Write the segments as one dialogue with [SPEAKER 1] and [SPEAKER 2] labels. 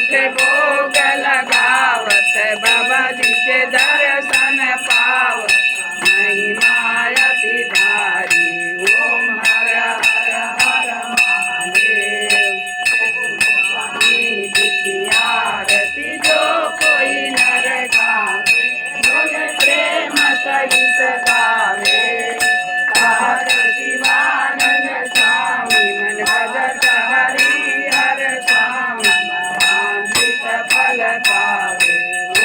[SPEAKER 1] मीठे भोग लगावत बाबाजी के दर्शन पावत महिमा अति भारी ओम हर हर हर महादेव। आरती जो कोई नर गावे बोले प्रेम सहित गावे हर शिवानंद स्वामी मन भजत हरि हर स्वामी शांतित फल पावे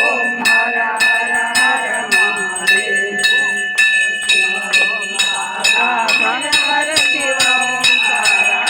[SPEAKER 1] ओम हर हर हर महादेव। हर हर शिव ओंकारा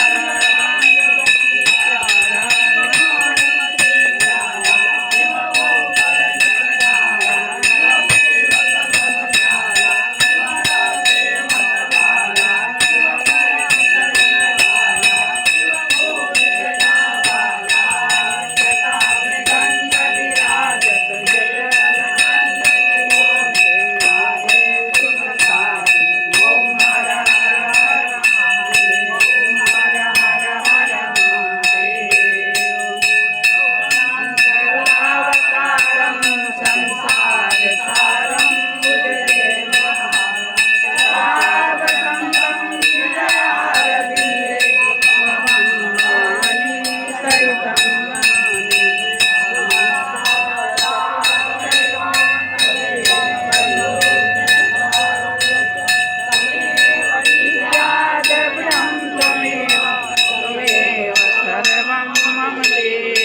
[SPEAKER 1] सर्वं मम देव।